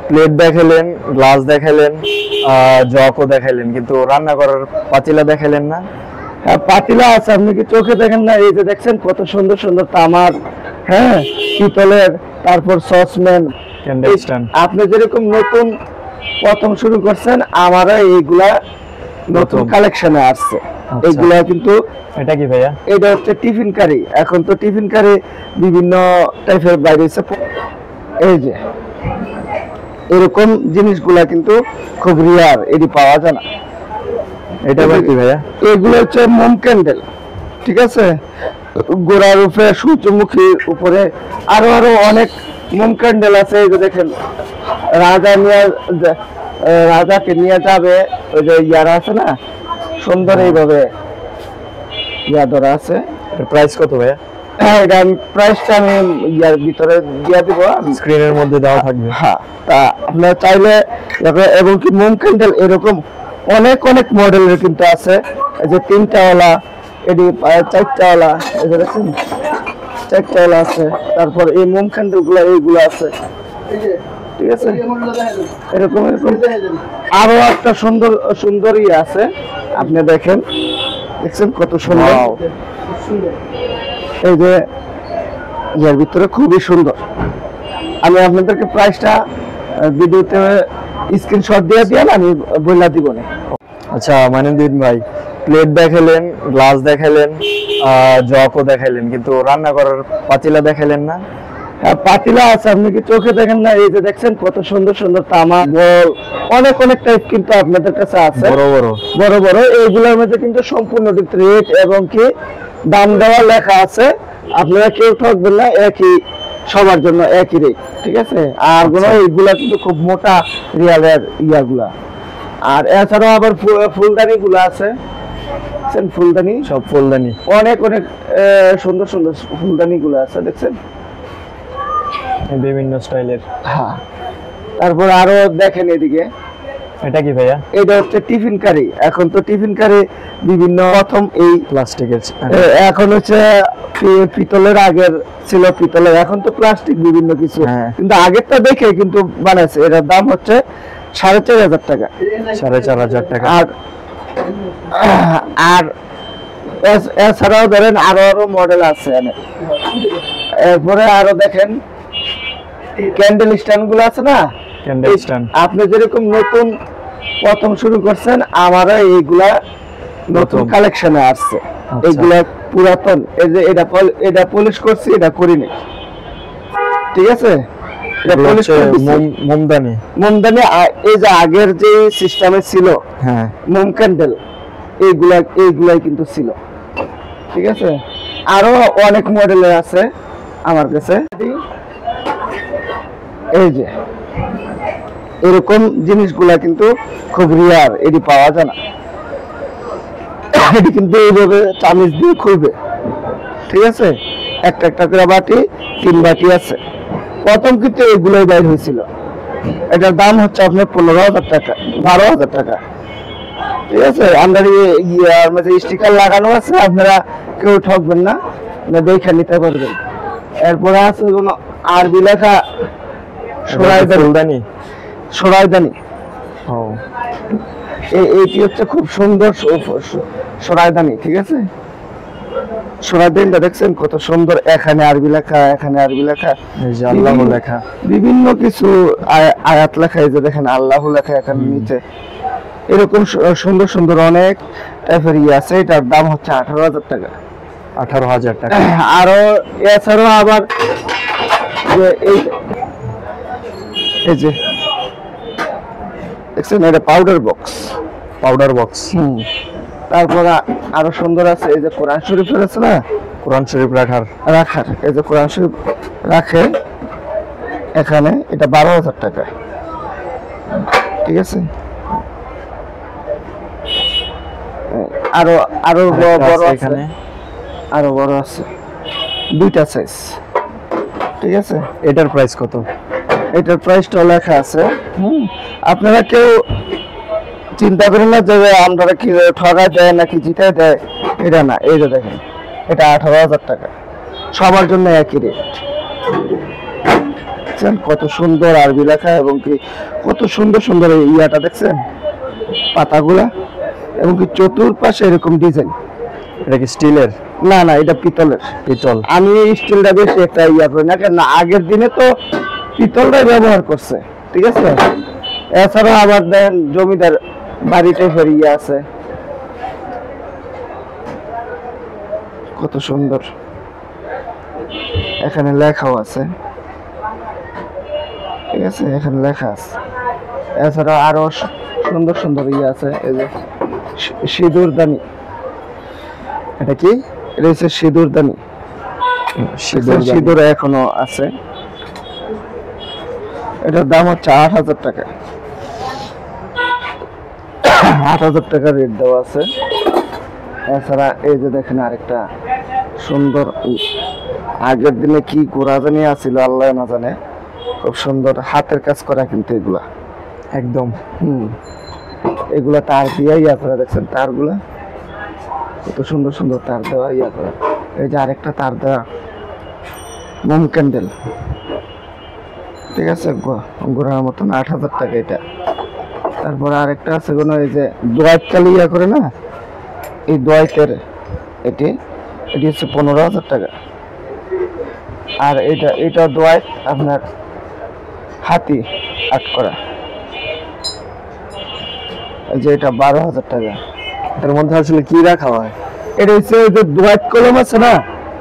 Plate দেখালেন, glass দেখালেন, জগও দেখালেন, কিন্তু রান্না করার পাতিলা দেখালেন না। হ্যাঁ, পাতিলা আছে, আপনি কি চোখে দেখেন না? এই যে দেখছেন কত সুন্দর সুন্দর তামার, হ্যাঁ, পিতলের, তারপর সসম্যান, ক্যান্ডেল স্ট্যান্ড। আপনি যেরকম নতুন প্রথম শুরু করছেন, আমারও এইগুলা নতুন কালেকশনে আসছে। এইগুলা কিন্তু এটা কি ভাইয়া? এটা হচ্ছে টিফিন কারি। এখন তো টিফিন কারি বিভিন্ন টাইপের বাইরে হচ্ছে। এই যে এরকম জিনিসগুলা কিন্তু খুব রিয়ার, এটি পাওয়া যায় না। এটা আবার কি ভাইয়া? এগুলো হচ্ছে মোম ক্যান্ডেল, ঠিক আছে? গোড়ার উপরে, সূর্যমুখীর উপরে আরো আরো অনেক মোম ক্যান্ডেল আছে। এই যে দেখেন, রাজাকে নিয়ে যাবে, ওই যে ইয়ারা আছে না, সুন্দর এইভাবে ইয়া ধরা আছে। প্রাইস কত ভাইয়া? হ্যাঁ, এটা প্রাইসটা আমি ইয়ার ভিতরে দিয়ে দিব, স্ক্রিনের মধ্যে দেওয়া থাকবে। হ্যাঁ, তা আপনারা চাইলে, এবং কি মোম ক্যান্ডেল এরকম অনেক অনেক মডেলের কিন্তু আছে। এই যে 3টাওয়ালা, এটি 4টাওয়ালা, এই যে দেখছেন 4টাওয়ালা আছে। তারপর এই মোম ক্যান্ডেল গুলা এইগুলো আছে, ঠিক আছে? এরকম এরকম আরো একটা সুন্দর সুন্দর ইয়ে আছে, আপনি দেখেন, দেখছেন কত সুন্দর। এই যে ইয়ার ভিতরে খুবই সুন্দর। আমি আপনাদেরকে প্রাইসটা ভিডিওতে স্ক্রিনশট দিয়ে দিলাম, আমি বলে দিব না। আচ্ছা মাইনুদ্দিন ভাই, প্লেট দেখালেন, গ্লাস দেখালেন, জগও দেখালেন, কিন্তু রান্না করার পাতিলা দেখালেন না। হ্যাঁ, পাতিলা আছে, আপনি কি চোখে দেখেন না? এই যে দেখছেন কত সুন্দর সুন্দর তামা, অনেক অনেক টাইপ কিন্তু আপনাদের কাছে আছে, বড় বড় বড় বড়। এইগুলোর মধ্যে কিন্তু সম্পূর্ণ রেট এবং কি দাম দেওয়া লেখা আছে। আপনারা কেউ ঠকবেন না, একই, সবার জন্য একই রেট, ঠিক আছে? আর এইগুলা কিন্তু খুব মোটা রিয়ালের ইয়াগুলা। আর এছাড়াও আবার ফুলদানি গুলা আছে, ফুলদানি, সব ফুলদানি, অনেক অনেক সুন্দর সুন্দর ফুলদানি গুলা আছে, দেখছেন বিভিন্ন স্টাইলের। হ্যাঁ, তারপর আরো দেখেন এদিকে, এটা কি ভাইয়া? এটা হচ্ছে টিফিন কারি। এখন তো টিফিন কারি বিভিন্ন, প্রথম এই প্লাস্টিকের, এখন হচ্ছে পিতলের, আগের ছিল পিতলের, এখন তো প্লাস্টিক বিভিন্ন কিছু। কিন্তু আগেরটা দেখে কিন্তু বানাইছে। এটার দাম হচ্ছে 4,500 টাকা। 4,500 টাকা। আর এছাড়াও ধরেন আরো আরো মডেল আছে। এরপরে আরো দেখেন ক্যান্ডেল স্ট্যান্ড গুলো আছে না, ক্যান্ডেল স্ট্যান্ড। আপনি যেরকম নতুন প্রথম শুরু করছেন, আমারও এইগুলা নতুন কালেকশনে আসছে। এইগুলা পুরাতন। এই যে এটা পলিশ করছি, এটা করিনি, ঠিক আছে? মোমদানি, মোমদানি। এই যে আগের যে সিস্টেমে ছিল, হ্যাঁ, মোম ক্যান্ডেল, এইগুলাই কিন্তু ছিল, ঠিক আছে? আরো অনেক মডেলের আছে আমার কাছে। এই যে এরকম জিনিসগুলা কিন্তু খুব রিয়ার, এটি পাওয়া যায় না। এটি কিন্তু এইভাবে চামিচ দিয়ে খুলবে, ঠিক আছে? একটা একটা করে বাটি, 3 বাটি আছে। প্রথম কিন্তু এগুলোই বাইর হয়েছিল। এটার দাম হচ্ছে আপনার 15,000 টাকা, 12,000 টাকা, ঠিক আছে? আমরা ইয়ার মধ্যে স্টিকার লাগানো আছে, আপনারা কেউ ঠকবেন না, দেখে নিতে পারবেন। এরপরে আছে কোনো আরবি লেখা ফুলদানি, সরাইদানি। এইটি হচ্ছে খুব সুন্দর সরাইদানি, ঠিক আছে? সরাইদানিটা দেখছেন কত সুন্দর, এখানে আরবি লেখা, এখানে আরবি লেখা, আল্লাহ লেখা, বিভিন্ন কিছু আয়াত লেখা। এই যে দেখেন আল্লাহ লেখা এখানে নিচে। এরকম সুন্দর সুন্দর অনেক টাইপের ইয়ে আছে। এটার দাম হচ্ছে 18,000 টাকা। 18,000 টাকা। আরো এছাড়াও আবার এই যে দেখছেন, এটা পাউডার বক্স, পাউডার বক্স। তারপর আরো সুন্দর আছে, এই যে কোরআন শরীফের আছে না, কোরআন শরীফ রাখার, এই যে কোরআন শরীফ রাখে এখানে, এটা 12,000 টাকা, ঠিক আছে? আরো আরো বড় এখানে, আরো বড় আছে, 2টা সাইজ, ঠিক আছে? এটার প্রাইস কত? এটার প্রাইসটা লেখা আছে। আপনারা কেউ চিন্তা করেন না যে আমরা কি ঠগায় দেয় নাকি জিতায় দেয়, এটা না। এই যে দেখেন, এটা 18,000 টাকা, সবার জন্য একই রেট। দেখছেন কত সুন্দর আরবি লেখা, এবং কি কত সুন্দর সুন্দর এই ইয়াটা দেখছেন পাতাগুলা, এবং কি চতুর্পাশে এরকম ডিজাইন। এটা কি স্টিলের? না না, এটা পিতলের। পিতল। আমি স্টিলটা বেশি একটা ইয়া করি না, কেন আগের দিনে তো পিতলটাই ব্যবহার করছে, ঠিক আছে। এছাড়া আবার দেন জমিদার বাড়িতে ফেরিয়ে আছে, কত সুন্দর, এখানে লেখাও আছে, ঠিক আছে, এখানে লেখা আছে। এছাড়া আরো সুন্দর সুন্দর ইয়ে আছে, এই যে সিঁদুরদানি। এটা কি? এটা হচ্ছে সিঁদুরদানি, সিঁদুর এখনো আছে। এটার দাম হচ্ছে ৮,০০০ টাকা, ৮,০০০ টাকা রেট দেওয়া আছে। এছাড়া এই যে দেখেন আরেকটা সুন্দর, আগের দিনে কি গোড়াজানি আছিল আল্লাহ না জানে, খুব সুন্দর হাতের কাজ করা কিন্তু এগুলা একদম। এগুলা তার দিয়ে ইয়া করা, দেখছেন তারগুলা কত সুন্দর সুন্দর তার দেওয়া ইয়া করা। এই যে আরেকটা তার দেওয়া মোম ক্যান্ডেল, ঠিক আছে, গোড়ার মতন ৮,০০০ টাকা এটা। তারপরে আরেকটা আছে কোনো এই যে দোয়াত কালি ইয়া করে না, এই দোয়াতের এটি হচ্ছে ১৫,০০০ টাকা। আর এটা দোয়াত আপনার হাতি আট করা, এই যে এটা ১২,০০০ টাকা। এর মধ্যে আসলে কি রাখা হয়? এটা হচ্ছে ওই যে দোয়াত কলম আছে না,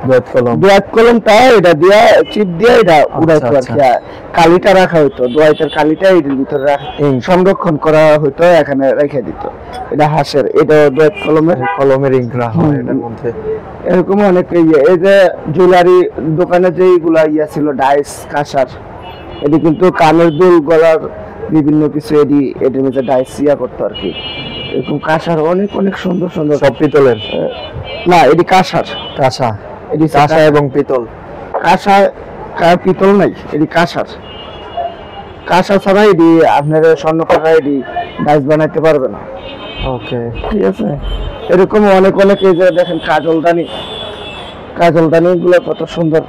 দোয়াত কলমটা এটা দিয়া চিপ দিয়ে এটা উড়াইতো আর কি, কালিটা রাখা হইতো, দোয়াতের কালিটা এর ভিতরে সংরক্ষণ করা হইতো, এখানে রেখে দিত। এটা হাঁসের, এটা দোয়াত কলমের ইঙ্ক রাখা হয় এটার মধ্যে। এরকম অনেক ইয়ে। এই যে জুয়েলারি দোকানে যেগুলা ইয়া ছিল ডাইস কাঁসার, এটি কিন্তু কানের দুল গলার বিভিন্ন কিছু এটির মধ্যে ডাইস ইয়া করতো আর কি। এরকম কাঁসার অনেক অনেক সুন্দর সুন্দর। সব পিতলের না, এটি কাঁসার, কাঁসা, এটি কাঁসা এবং পিতল। কাঁসা পিতল নাই, এটি কাঁসার। কাঁসা ছাড়া এটি আপনার স্বর্ণকার এটি ডাইস বানাইতে পারবে না। ওকে, ঠিক আছে। এরকম অনেক অনেক এই যে দেখেন কাজলদানি গুলো কত সুন্দর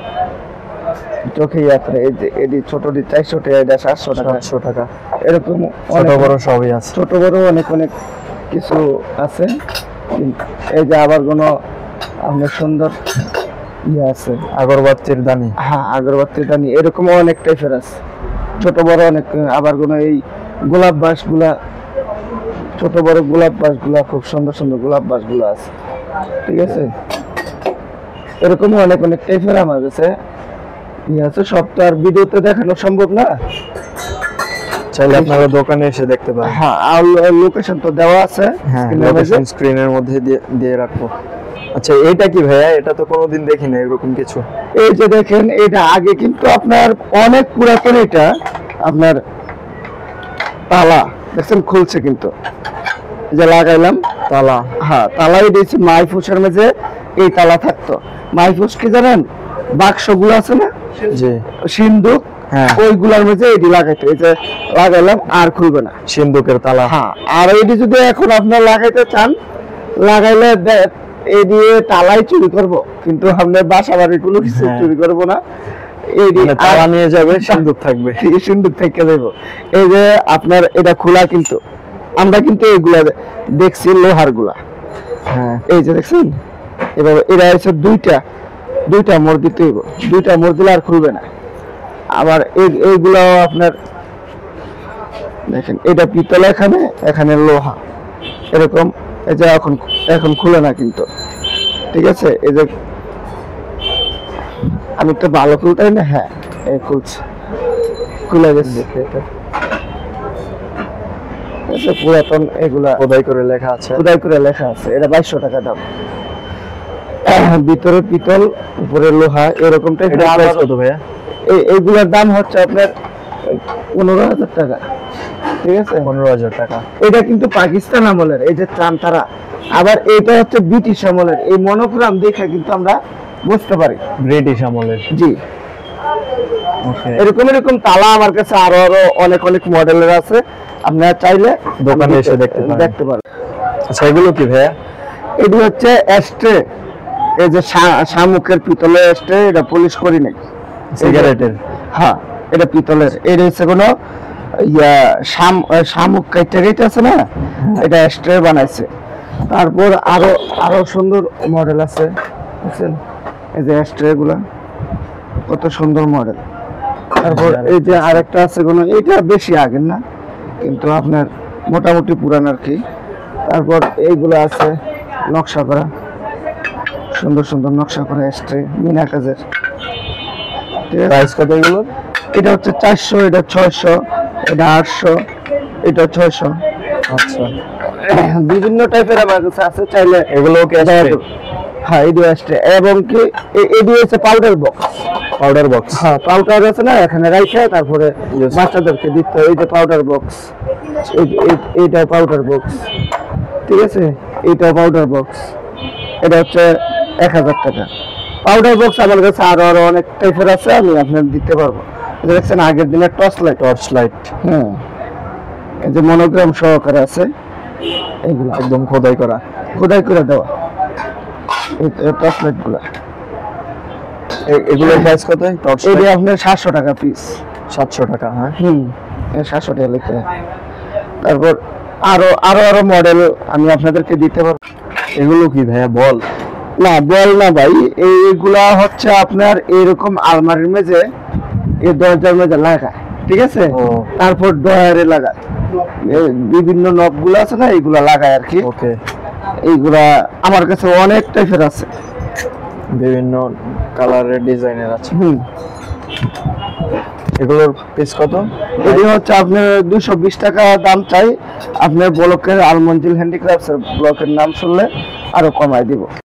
চোখে যাত্রা। এই যে এটি ছোটটি ৪০০ টাকা, এটা ৭০০ টাকা, ৭০০ টাকা। এরকম ছোট বড় সবই আছে, ছোট বড় অনেক অনেক কিছু আছে। এই যে আবার কোনো আপনার সুন্দর ইয়ে আছে, আগরবাতির দানি। হ্যাঁ, আগরবাতির দানি, এরকম অনেক টাইপের আছে, ছোট বড় অনেক। আবার কোনো এই গোলাপ বাস গুলা, ছোট বড় গোলাপ বাস গুলা, খুব সুন্দর সুন্দর গোলাপ বাস গুলা আছে, ঠিক আছে। এরকম অনেক অনেক টাইপের আমার কাছে ইয়ে আছে। সব তো আর ভিডিওতে দেখানো সম্ভব না, চাইলে আপনারা দোকানে এসে দেখতে পারেন। হ্যাঁ, আর লোকেশন তো দেওয়া আছে, হ্যাঁ, লোকেশন স্ক্রিনের মধ্যে দিয়ে রাখবো। আচ্ছা, এটা কি ভাইয়া? এটা তো কোনোদিন দেখি না এরকম কিছু। এই যে দেখেন, এটা আগে কিন্তু আপনার অনেক পুরাতন, এটা আপনার তালা দেখছেন খুলছে কিন্তু, যে লাগাইলাম তালা। হ্যাঁ, তালাই দিয়েছি। মাইফুসের মধ্যে এই তালা থাকতো। মাইফুস কি জানেন? বাক্সগুলো আছে না, জি, সিন্ধুক, হ্যাঁ, ওইগুলার মধ্যে এটি লাগাইতো। এই যে লাগাইলাম, আর খুলবে না, সিন্ধুকের তালা। হ্যাঁ। আর এটি যদি এখন আপনার লাগাইতে চান, লাগাইলে এই দিয়ে তালাই চুরি করব, কিন্তু আপনার বাসা বাড়ির কোনো কিছু চুরি করবো না। এই তালা নিয়ে যাবে, সিন্ধুক থাকবে, সিন্ধুক থেকে দেব। এই যে আপনার এটা খোলা, কিন্তু আমরা কিন্তু এইগুলা দেখছি লোহার গুলা, হ্যাঁ, এই যে দেখছেন এভাবে। এরা হচ্ছে দুইটা মোড় দিতে হইব, দুইটা মোড় দিলে আর খুলবে না। আবার এইগুলাও আপনার দেখেন, এটা পিতল, এখানে লোহা, এরকম। এই যে এখন খুলে না কিন্তু, ঠিক আছে। এই যে আমি তো ভালো খুলতাই না, হ্যাঁ, এই খুলে গেছে। পুরাতন, এগুলা খোদাই করে লেখা আছে, এটা ২২০০ টাকা দাম। ভিতরে পিতল, উপরে লোহা, এরকম টাইপের। কত ভাইয়া? এইগুলোর দাম হচ্ছে আপনার ১৫,০০০ টাকা, ঠিক আছে, ১৫,০০০ টাকা। এটা কিন্তু পাকিস্তান আমলের, এই যে চামতারা। আবার এটা হচ্ছে ব্রিটিশ আমলের। এই মনোগ্রাম দেখে কিন্তু আমরা বুঝতে পারি ব্রিটিশ আমলের, জি। ওকে, এরকম এরকম তালা আমার কাছে আরো অনেক অনেক মডেলের আছে, আপনারা চাইলে দোকানে এসে দেখতে পারেন। আচ্ছা, এগুলো কি ভাইয়া? এটি হচ্ছে এস্ট্রে, এই যে শামুকের পিতলের এস্ট্রে, এটা পলিশ করি নাই, সিগারেটের। হ্যাঁ, এটা পিতলের। এটা হচ্ছে কোনো শামুক কাইটা গাইতে আছে না, এটা স্ট্রে বানাইছে। তারপর আরো আরো সুন্দর মডেল আছে, বুঝছেন? এই যে স্ট্রে গুলা কত সুন্দর মডেল। তারপর এই যে আরেকটা আছে কোনো, এটা বেশি আগের না কিন্তু আপনার মোটামুটি পুরান আর কি। তারপর এইগুলো আছে নকশা করা, সুন্দর সুন্দর নকশা করা স্ট্রে, মিনা কাজের। প্রাইস কত এগুলোর? এটা হচ্ছে 400, এটা 600, এটা 800, এটা 600। আচ্ছা, বিভিন্ন টাইপের আমার কাছে আছে, চাইলে এগুলো কি হ্যাঁ এই আসছে। এবং কি এডি হচ্ছে পাউডার বক্স। Powder box? হ্যাঁ পাউডার আছে না, এখানে রাইখে তারপরে বাচ্চাদেরকে দিতে হয়। এই যে পাউডার বক্স, এইটা পাউডার বক্স, ঠিক আছে? এইটা পাউডার বক্স, এটা হচ্ছে 1000 টাকা। পাউডার বক্স আমার কাছে আরো আরো অনেক টাইপের আছে, আমি আপনার দিতে পারবো। দেখছেন আগের দিনের টর্চ লাইট, হ্যাঁ এই যে মনোগ্রাম সহকারে আছে, এইগুলো একদম খোদাই করে দেওয়া এই টর্চ লাইট গুলা। এগুলোর প্রাইস কত? টর্চ এটা আপনার 700 টাকা পিস। 700 টাকা? হ্যাঁ, 700 টাকা লিখে। তারপর আরো আরো আরো মডেল আমি আপনাদেরকে দিতে পারবো। এগুলো কি ভাইয়া বল? না বল না ভাই, এইগুলা হচ্ছে আপনার এরকম আলমারির মেঝে, এই দরজার মেঝে লাগায়, ঠিক আছে? তারপর ডয়ারে লাগায়, বিভিন্ন নব গুলো আছে না, এইগুলা লাগায় আর কি। ওকে, এইগুলা আমার কাছে অনেক টাইপের আছে, বিভিন্ন কালারের ডিজাইনের আছে। এগুলোর পিস কত? এটি হচ্ছে আপনার 220 টাকা দাম চাই। আপনার ব্লকের আলমঞ্জিল হ্যান্ডিক্রাফটস ব্লকের নাম শুনলে আরো কমাই দিব।